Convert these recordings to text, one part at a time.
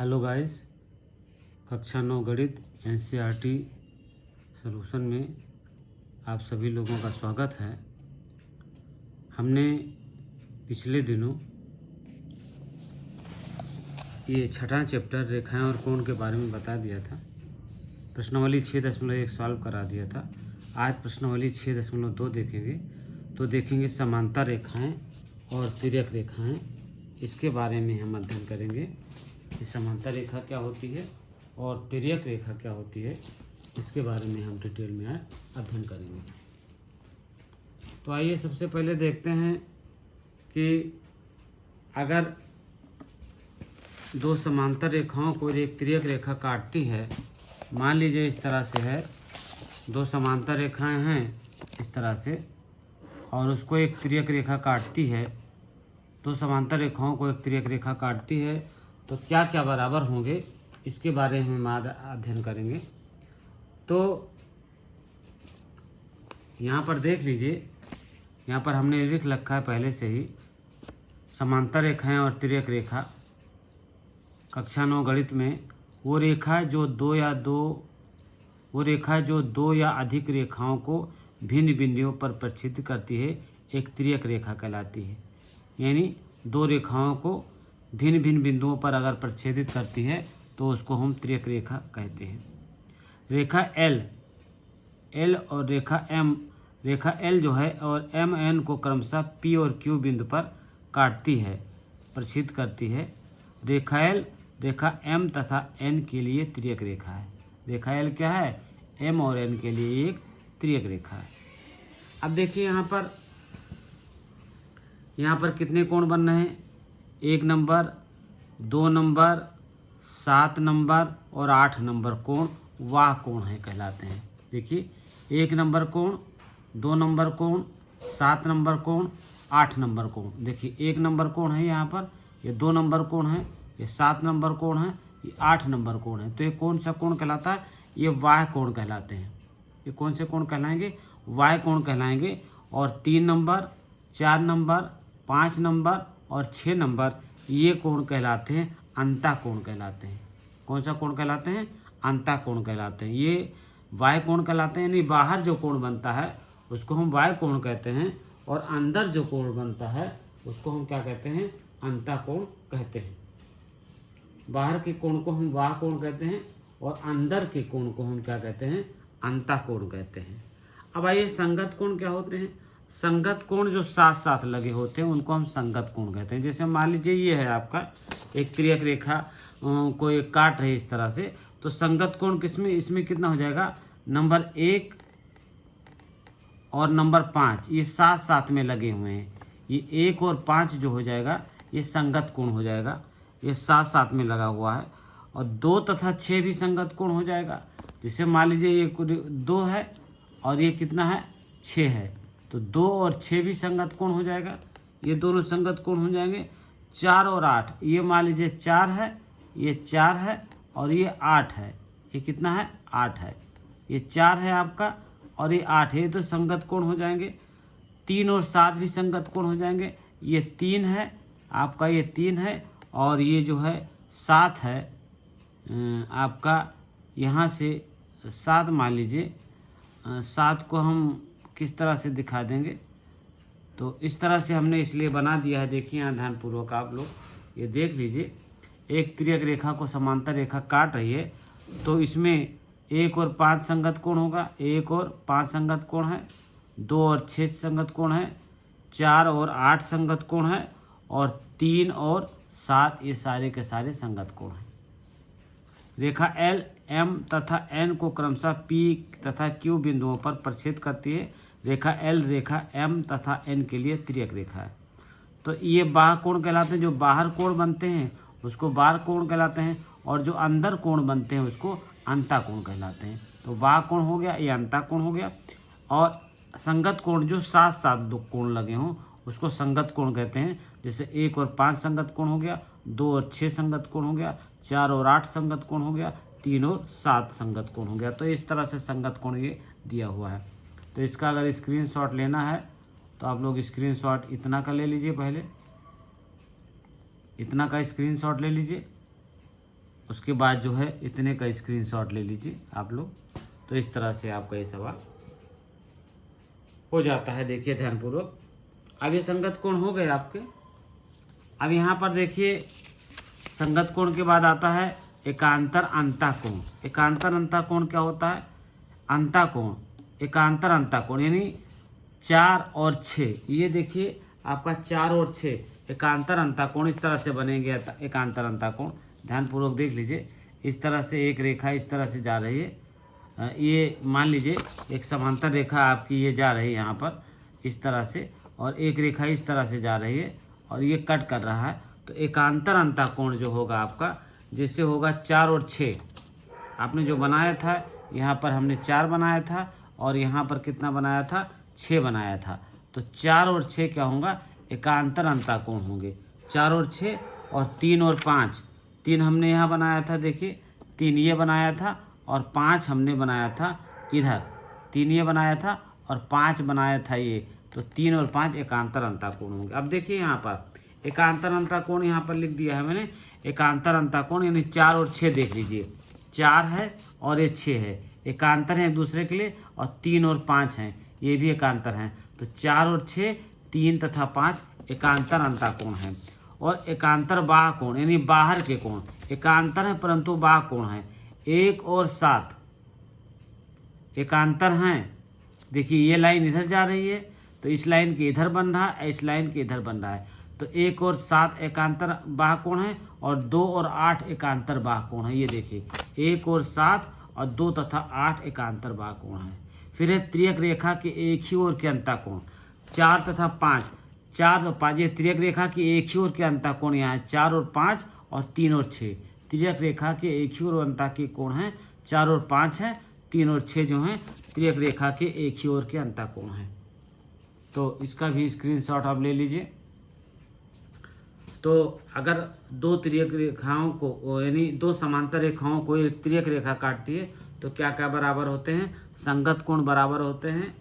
Hello guys, कक्षा 9 गणित NCERT solution में आप सभी लोगों का स्वागत है। हमने पिछले दिनों ये छठा चैप्टर रेखाएं और कोण के बारे में बता दिया था। प्रश्नावली 6.1 सॉल्व करा दिया था। आज प्रश्नावली 6.2 देखेंगे। तो देखेंगे समांतर रेखाएं और तिर्यक रेखाएं, इसके बारे में हम अध्ययन करेंगे कि समांतर रेखा क्या होती है और तिर्यक रेखा क्या होती है। इसके बारे में हम डिटेल में अध्ययन करेंगे। तो आइए सबसे पहले देखते हैं कि अगर दो समांतर रेखाओं को एक तिर्यक रेखा काटती है, मान लीजिए इस तरह से है, दो समांतर रेखाएं हैं इस तरह से, और उसको एक तिर्यक रेखा काटती है, तो समांतर रेखाओं को एक तिर्यक रेखा काटती है तो क्या क्या बराबर होंगे, इसके बारे में हम अध्ययन करेंगे। तो यहाँ पर देख लीजिए, यहाँ पर हमने लिख रखा है पहले से ही, समांतर रेखाएं और तिर्यक रेखा। कक्षा 9 गणित में वो रेखा जो दो या अधिक रेखाओं को भिन्न बिंदुओं पर प्रक्षेपित करती है एक तिर्यक रेखा कहलाती है। यानी दो रेखाओं को भिन्न भिन्न बिंदुओं पर अगर प्रच्छेदित करती है तो उसको हम तिर्यक रेखा कहते हैं। रेखा एल और रेखा एल जो है और एम एन को क्रमशः पी और क्यू बिंदु पर काटती है, प्रक्षेपित करती है। रेखा एल रेखा एम तथा एन के लिए तिर्यक रेखा है। रेखा एल क्या है? एम और एन के लिए एक तिर्यक रेखा है। अब देखिए यहाँ पर कितने कोण बन रहे हैं? 1 नंबर, 2 नंबर, 7 नंबर और 8 नंबर कोण वाह कोण है कहलाते हैं। देखिए 1 नंबर कोण, 2 नंबर कोण, 7 नंबर कोण, 8 नंबर कोण। देखिए 1 नंबर कोण है यहाँ पर, ये 2 नंबर कोण है, ये 7 नंबर कोण है, ये 8 नंबर कोण है। तो ये कौन सा कोण कहलाता है? ये वाह कोण कहलाते हैं। ये कौन से कोण कहलाएंगे? वाह कोण कहलाएंगे। और 3 नंबर, 4 नंबर, 5 नंबर और 6 नंबर ये कोण कहलाते हैं अंता कोण कहलाते हैं। कौन सा कोण कहलाते हैं? अंता कोण कहलाते हैं। ये वाय कोण कहलाते हैं, यानी बाहर जो कोण बनता है उसको हम वाय कोण कहते हैं, और अंदर जो कोण बनता है उसको हम क्या कहते हैं? अंता कोण कहते हैं। बाहर के कोण को हम वाह कोण कहते हैं और अंदर के कोण को हम क्या कहते हैं? अंता कोण कहते हैं। अब आइए संगत कोण क्या होते हैं? संगत कोण जो साथ साथ लगे होते हैं उनको हम संगत कोण कहते हैं। जैसे मान लीजिए ये है आपका एक तिर्यक रेखा को एक काट रही इस तरह से, तो संगत कोण किसमें? इसमें कितना हो जाएगा? नंबर 1 और नंबर 5 ये साथ साथ में लगे हुए हैं। ये 1 और 5 जो हो जाएगा ये संगत कोण हो जाएगा, ये साथ साथ में लगा हुआ है। और 2 तथा 6 भी संगत कोण हो जाएगा। जैसे मान लीजिए ये 2 है और ये कितना है? 6 है, तो 2 और 6 भी संगत कोण हो जाएगा, ये दोनों संगत कोण हो जाएंगे। 4 और 8, ये मान लीजिए 4 है, ये 4 है और ये 8 है, ये कितना है? 8 है। ये 4 है आपका और ये 8 है, ये तो संगत कोण हो जाएंगे। 3 और 7 भी संगत कोण हो जाएंगे। ये 3 है आपका, ये 3 है और ये जो है 7 है आपका। यहाँ से 7 मान लीजिए, 7 को हम किस तरह से दिखा देंगे? तो इस तरह से हमने इसलिए बना दिया है। देखिए यहाँ ध्यानपूर्वक आप लोग ये देख लीजिए, एक तिर्यक रेखा को समांतर रेखा काट रही है, तो इसमें 1 और 5 संगत कोण होगा, 1 और 5 संगत कोण है, 2 और 6 संगत कोण है, 4 और 8 संगत कोण है, और 3 और 7 ये सारे के सारे संगत कोण हैं। रेखा एल एम तथा एन को क्रमशः पी तथा क्यू बिंदुओं पर प्रक्षेपित करती है। रेखा एल रेखा एम तथा एन के लिए तिर्यक रेखा है। तो ये बाह्य कोण कहलाते हैं। जो बाहर कोण बनते हैं उसको बाह्य कोण कहलाते हैं, और जो अंदर कोण बनते हैं उसको अंता कोण कहलाते हैं। तो बाह्य कोण हो गया, ये अंता कोण हो गया। और संगत कोण जो साथ साथ दो कोण लगे हों उसको संगत कोण कहते हैं। जैसे 1 और 5 संगत कोण हो गया, 2 और 6 संगत कोण हो गया, 4 और 8 संगत कोण हो गया, 3 और 7 संगत कोण हो गया। तो इस तरह से संगत कोण ये दिया हुआ है। तो इसका अगर स्क्रीनशॉट लेना है तो आप लोग स्क्रीनशॉट इतना का ले लीजिए, पहले इतना का स्क्रीनशॉट ले लीजिए। उसके बाद जो है इतने का स्क्रीनशॉट ले लीजिए आप लोग। तो इस तरह से आपका ये सवाल हो जाता है। देखिए ध्यानपूर्वक। अब ये संगत कोण हो गए आपके। अब यहाँ पर देखिए संगत कोण के बाद आता है एकांतर अंता कोण। एकांतर अंता कोण क्या होता है? अंता कोण, एकांतर अंता कोण यानी 4 और 6। ये देखिए आपका 4 और 6 एकांतर अंता कोण इस तरह से बनेंगे। एकांतर अंता कोण ध्यानपूर्वक देख लीजिए। इस तरह से एक रेखा इस तरह से जा रही है। ये मान लीजिए एक समांतर रेखा आपकी ये जा रही है यहाँ पर इस तरह से, और एक रेखा इस तरह से जा रही है और ये कट कर रहा है। तो एकांतर अंता कोण जो होगा आपका, जिससे होगा 4 और 6। आपने जो बनाया था यहाँ पर हमने 4 बनाया था और यहाँ पर कितना बनाया था? 6 बनाया था। तो 4 और 6 क्या होगा? एकांतर अंता कोण होंगे। 4 और 6 और 3 और 5। 3 हमने यहाँ बनाया था, देखिए 3 ये बनाया था और 5 हमने बनाया था इधर। 3 ये बनाया था और 5 बनाया था ये। तो 3 और 5 एकांतर अंता कोण होंगे। अब देखिए यहाँ पर एकांतर अंता कोण यहाँ पर लिख दिया है मैंने। एकांतर अंता कोण यानी 4 और 6 देख लीजिए। 4 है और ये 6 है, एकांतर है एक दूसरे के लिए। और 3 और 5 हैं, ये भी एकांतर हैं। तो 4 और 6, 3 तथा 5 एकांतर अंता कोण है। और एकांतर बाह्य कोण यानी बाहर के कोण, एकांतर है परंतु बाह्य कोण है। 1 और 7 एकांतर हैं। देखिए ये लाइन इधर जा रही है तो इस लाइन के इधर बन रहा है, इस लाइन के इधर बन रहा है। तो 1 और 7 एकांतर बाह्य कोण है और 2 और 8 एकांतर बाह्य कोण है। ये देखिए 1 और 7 और 2 तथा 8 एकांतर बाह्य कोण है। फिर है त्रियक रेखा के एक ही ओर के अंता कोण 4 तथा 5। 4 और 5 ये त्रियक रेखा के एक ही ओर के अंता कोण यहाँ है 4 और 5 और 3 और 6। त्रियक रेखा के एक ही ओर अंता के कोण है 4 और 5 है, 3 और 6 जो हैं त्रियक रेखा के एक ही ओर के अंता कोण है। तो इसका भी स्क्रीनशॉट आप ले लीजिए। तो अगर 2 त्रियक रेखाओं को यानी 2 समांतर रेखाओं को एक त्रियक रेखा काटती है तो क्या क्या बराबर होते हैं? संगत कोण बराबर होते हैं,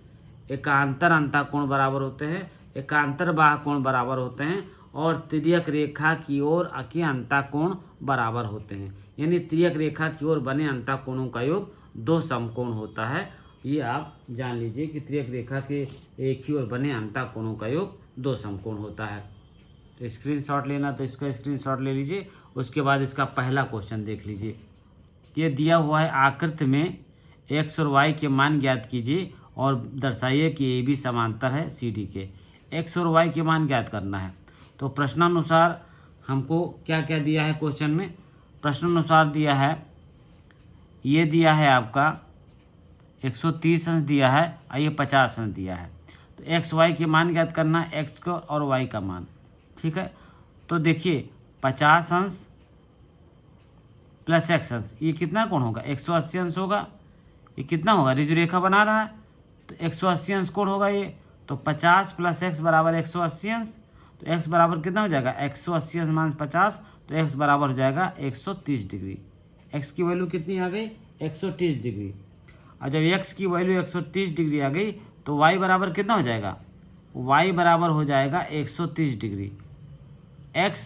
एकांतर अंता कोण बराबर होते हैं, एकांतर बाह्य कोण बराबर होते हैं और त्रियक रेखा की ओर के अंता कोण बराबर होते हैं। यानी त्रियक रेखा की ओर बने अंता कोणों का योग 2 समकोण होता है। ये आप जान लीजिए कि त्रियक रेखा के एक ही ओर बने अंता कोणों का योग 2 समकोण होता है। तो स्क्रीनशॉट लेना तो इसका स्क्रीनशॉट ले लीजिए। उसके बाद इसका पहला क्वेश्चन देख लीजिए। ये दिया हुआ है आकृति में x और y के मान ज्ञात कीजिए और दर्शाइए कि ए बी समांतर है सी डी के। x और y के मान ज्ञात करना है। तो प्रश्नानुसार हमको क्या क्या दिया है क्वेश्चन में? प्रश्नानुसार दिया है, ये दिया है आपका 130 अंश दिया है और ये 50 अंश दिया है। तो x y के मान ज्ञात करना है, x को और y का मान। ठीक है, तो देखिए 50 अंश प्लस x अंश ये कितना कोण होगा? 180 अंश होगा। ये कितना होगा? ऋजु रेखा बना रहा है तो 180 अंश कोण होगा ये। तो 50 प्लस x बराबर 180 अंश। तो x बराबर कितना हो जाएगा? 180 अंश माइनस 50। तो x बराबर हो जाएगा 130 डिग्री। x की वैल्यू कितनी आ गई? 130 डिग्री। और जब x की वैल्यू 130 डिग्री आ गई तो y बराबर कितना हो जाएगा? y बराबर हो जाएगा 130 डिग्री। x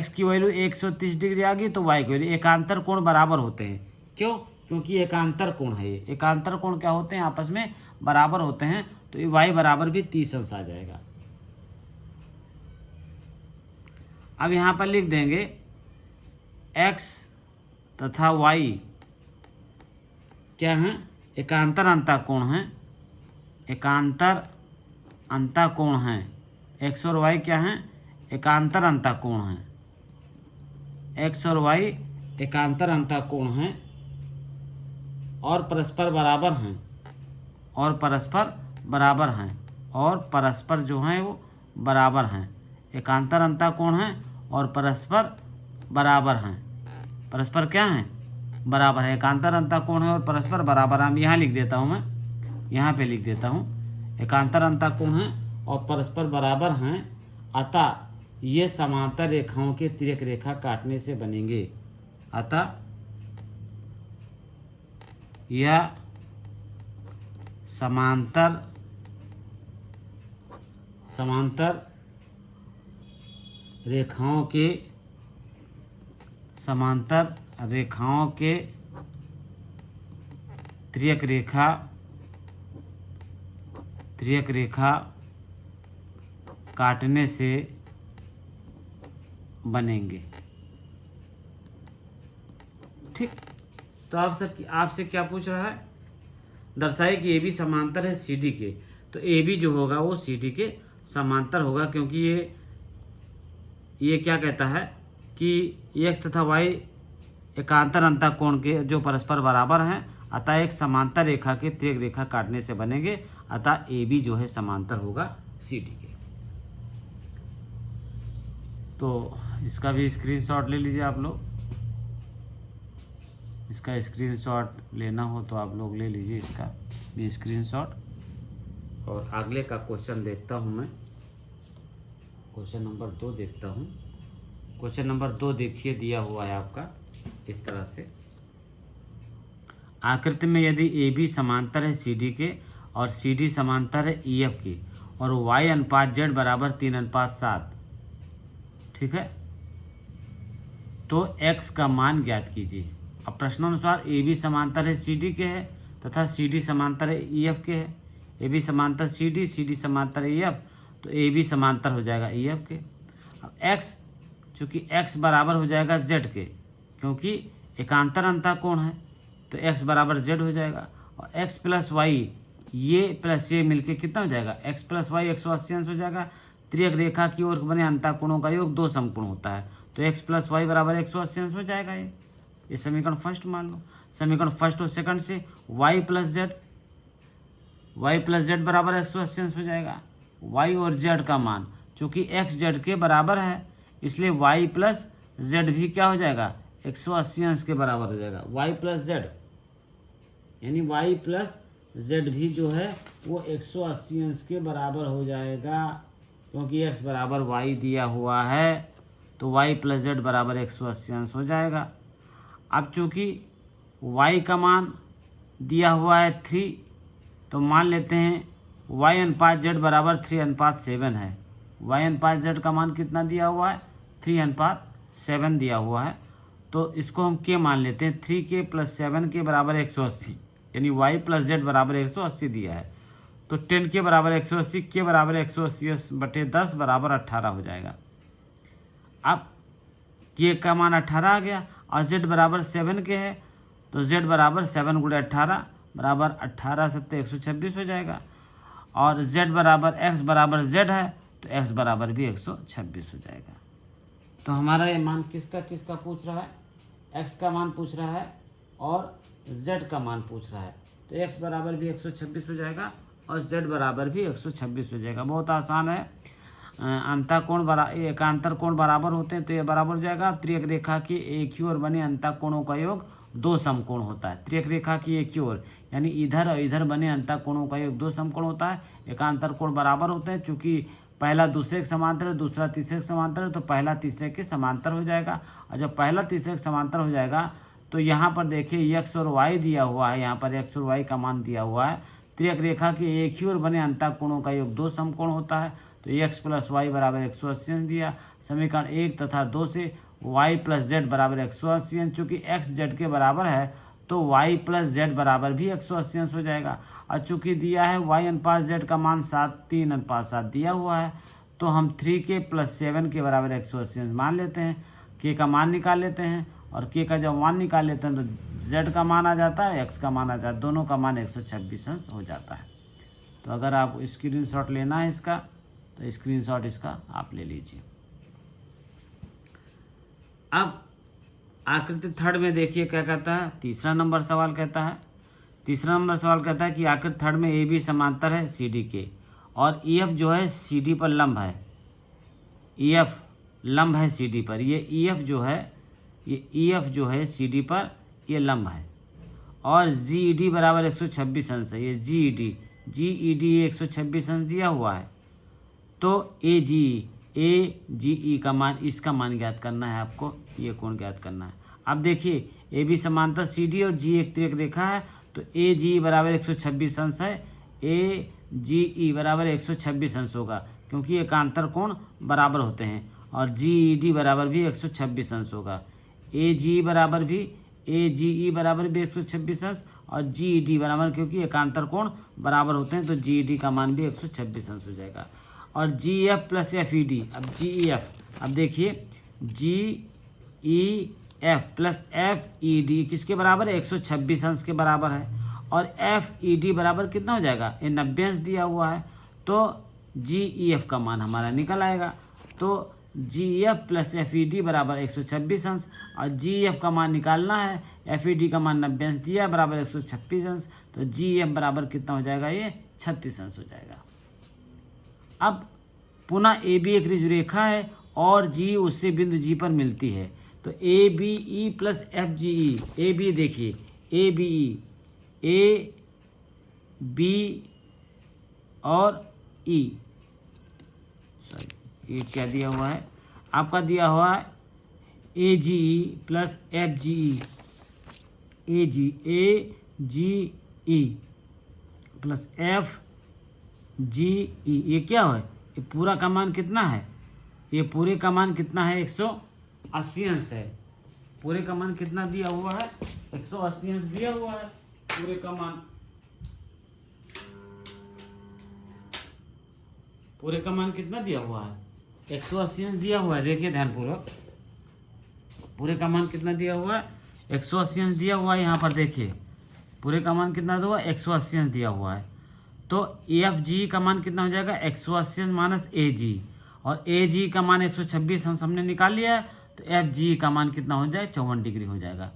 की वैल्यू 130 डिग्री आ गई तो y की वैल्यू, एकांतर कोण बराबर होते हैं। क्यों? क्योंकि एकांतर कोण है ये। एकांतर कोण क्या होते हैं? आपस में बराबर होते हैं। तो ये y बराबर भी 30 अंश आ जाएगा। अब यहाँ पर लिख देंगे x तथा y क्या है? एकांतर अंता कोण है। एकांतर अंता कोण है। x और y क्या है? एकांतर अंता कोण है। x और y एकांतर अंता कोण है और परस्पर बराबर हैं। और परस्पर बराबर हैं। और परस्पर जो हैं वो बराबर हैं। एकांतर अंता कोण है और परस्पर बराबर हैं। परस्पर क्या है? बराबर है। एकांतर अंता कोण है और परस्पर बराबर। हम यहाँ लिख देता हूँ, मैं यहाँ पे लिख देता हूँ। एकांतर अंता कोण है और परस्पर बराबर हैं, अतः ये समांतर रेखाओं के तिर्यक रेखा काटने से बनेंगे। अतः यह समांतर रेखाओं के समांतर रेखाओं के त्रियक रेखा काटने से बनेंगे। ठीक, तो आपसे क्या पूछ रहा है, दर्शाए कि ए बी समांतर है सी डी के। तो ए बी जो होगा वो सी डी के समांतर होगा, क्योंकि ये क्या कहता है कि एक्स तथा वाई एकांतर अंतःकोण के जो परस्पर बराबर हैं, अतः एक समांतर रेखा के त्रियक रेखा काटने से बनेंगे, अतः ए बी जो है समांतर होगा सी डी के। तो इसका भी स्क्रीनशॉट ले लीजिए आप लोग। इसका स्क्रीनशॉट लेना हो तो आप लोग ले लीजिए इसका भी स्क्रीनशॉट। और अगले का क्वेश्चन देखता हूं मैं, क्वेश्चन नंबर 2 देखता हूं। क्वेश्चन नंबर 2 देखिए, दिया हुआ है आपका इस तरह से, आकृति में यदि ए बी समांतर है सी डी के और सी डी समांतर है ई एफ के और वाई अनुपात जेड बराबर 3:7, ठीक है, तो एक्स का मान ज्ञात कीजिए। अब प्रश्नानुसार ए बी समांतर है सी डी के है तथा सी डी समांतर है ई एफ के है। ए बी समांतर सी डी समांतर ई एफ, तो ए बी समांतर हो जाएगा ई एफ के। अब एक्स, चूंकि एक्स बराबर हो जाएगा जेड के, क्योंकि एकांतर अंतःकोण है, तो एक्स बराबर जेड हो जाएगा। और एक्स प्लस वाई, ये प्लस ये मिलके कितना हो जाएगा, एक्स प्लस वाई 180 अंश हो जाएगा। त्रियक रेखा की ओर बने अंतःकोणों का योग 2 समकोण होता है, तो एक्स प्लस वाई बराबर 180 अंश हो जाएगा। ये समीकरण फर्स्ट मान लो। समीकरण फर्स्ट और सेकंड से y प्लस जेड बराबर 180 अंश हो जाएगा। y और z का मान, चूंकि x z के बराबर है, इसलिए y प्लस जेड भी क्या हो जाएगा, 180 अंश के बराबर हो जाएगा। y प्लस जेड, यानी y प्लस जेड भी जो है वो 180 अंश के बराबर हो जाएगा, क्योंकि x बराबर y दिया हुआ है, तो y प्लस जेड बराबर 180 अंश हो जाएगा। अब चूंकि y का मान दिया हुआ है 3, तो मान लेते हैं y अनुपात z बराबर 3:7 है। y अनुपात z का मान कितना दिया हुआ है, 3:7 दिया हुआ है, तो इसको हम k मान लेते हैं। 3k प्लस 7 के बराबर 180, यानी y प्लस z बराबर 180 दिया है, तो 10 के बराबर 180, के बराबर 180/10 बराबर 18 हो जाएगा। अब k का मान 18 आ गया और z बराबर 7 के है, तो z बराबर 7 × 18 बराबर 18 7 126 हो जाएगा। और z बराबर x बराबर z है, तो x बराबर भी 126 हो जाएगा। तो हमारा ये मान किसका पूछ रहा है, x का मान पूछ रहा है और z का मान पूछ रहा है, तो x बराबर भी 126 हो जाएगा और z बराबर भी 126 हो जाएगा। बहुत आसान है। एकांतर कोण बराबर होते हैं, तो ये बराबर हो जाएगा। त्रियक रेखा की एक ही ओर बने अंतःकोणों का योग 2 समकोण होता है। त्रियक रेखा की एक ही ओर, यानी इधर और इधर बने अंतःकोणों का योग 2 समकोण होता है। एकांतर कोण बराबर होते हैं, चूंकि पहला दूसरे के समांतर है, दूसरा तीसरे के समांतर है, तो पहला तीसरे के समांतर हो जाएगा। और जब पहला तीसरे के समांतर हो जाएगा, तो यहाँ पर देखिए x और y दिया हुआ है, यहाँ पर x और y का मान दिया हुआ है। त्रियक रेखा के एक ही ओर बने अंतःकोणों का योग 2 समकोण होता है, तो x प्लस वाई बराबर 180 अंश दिया। समीकरण 1 तथा 2 से y प्लस जेड बराबर 180 अंश, चूँकि x z के बराबर है, तो y प्लस जेड बराबर भी 180 अंश हो जाएगा। और चूँकि दिया है y अनुपात z का मान 3:7 दिया हुआ है, तो हम 3k प्लस 7 के बराबर 180 अंश मान लेते हैं। k का मान निकाल लेते हैं, और k का जब मान निकाल लेते हैं तो z का मान आ जाता है, x का मान आ जाता है, दोनों का मान 126 अंश हो जाता है। तो अगर आप स्क्रीनशॉट लेना है इसका, तो स्क्रीनशॉट इसका आप ले लीजिए। अब आकृति थर्ड में देखिए क्या कहता है, तीसरा नंबर सवाल कहता है कि आकृति थर्ड में ए बी समांतर है सी डी के और ई एफ जो है सी डी पर लंब है। ई एफ लंब है सी डी पर, ये ई एफ जो है सी डी पर ये लंब है। और जी ई डी बराबर 126 अंश है। ये जी ई डी 126 अंश दिया हुआ है, तो ए जी ई का मान, इसका मान ज्ञात करना है आपको, ये कोण ज्ञात करना है। अब देखिए ए बी समांतर सी डी और जी एक त्रियक रेखा है, तो ए जी बराबर 126 अंश है। ए जी ई बराबर 126 अंश होगा, क्योंकि एकांतर कोण बराबर होते हैं, और जी ई डी बराबर भी 126 अंश होगा। AGE बराबर भी 126 अंश और GED बराबर, क्योंकि एकांतर कोण बराबर होते हैं तो GED का मान भी 126 अंश हो जाएगा। और GF प्लस FED, अब GEF, अब देखिए GEF प्लस FED किसके बराबर है? 126 अंश के बराबर है। और FED बराबर कितना हो जाएगा? ये 90 अंश दिया हुआ है, तो GEF का मान हमारा निकल आएगा। तो GEF प्लस FED बराबर 126 अंश, और GEF का मान निकालना है, FED का मान 90 अंश दिया बराबर 126 अंश, तो GEF बराबर कितना हो जाएगा? ये 36 अंश हो जाएगा। अब पुनः AB एक ऋजुरेखा है और G उससे बिंदु G पर मिलती है, तो ABE प्लस FGE, AB देखिए ABE, AB और E, सॉरी ये क्या दिया हुआ है आपका? दिया हुआ है AGE plus FGE, AGE plus FGE, ये क्या है? ये पूरा का मान कितना है? ये पूरे का मान कितना है? 180 अंश है। पूरे का मान कितना दिया हुआ है? 180 अंश दिया हुआ है पूरे का मान। पूरे का मान कितना दिया हुआ है? 180 अंश दिया हुआ है। देखिए ध्यानपूर्वक, पूरे का मान कितना दिया हुआ है? 180 अंश दिया हुआ है। यहाँ पर देखिए पूरे का मान कितना दिया हुआ है? 180 अंश दिया हुआ है। तो FG का मान कितना हो जाएगा? 180 अंश माइनस AG, और AG का मान 126 अंश हमने निकाल लिया है, तो FG का मान कितना हो जाए? 54 डिग्री हो जाएगा।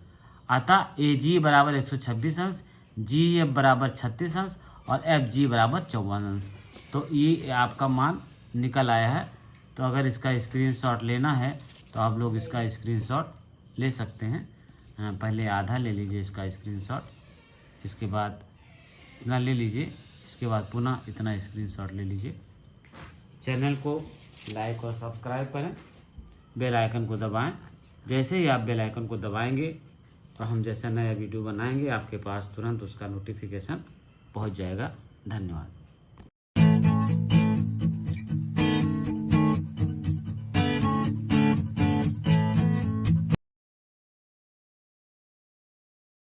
अतः AG बराबर 126 अंश, GF बराबर 36 अंश और FG बराबर 54 अंश। तो ये आपका मान निकल आया है। तो अगर इसका स्क्रीनशॉट लेना है तो आप लोग इसका स्क्रीनशॉट ले सकते हैं। पहले आधा ले लीजिए इसका स्क्रीनशॉट, इसके बाद इतना ले लीजिए, इसके बाद पुनः इतना स्क्रीनशॉट ले लीजिए। चैनल को लाइक और सब्सक्राइब करें, बेल आइकन को दबाएं। जैसे ही आप बेल आइकन को दबाएंगे और हम जैसा नया वीडियो बनाएंगे आपके पास तुरंत उसका नोटिफिकेशन पहुंच जाएगा। धन्यवाद।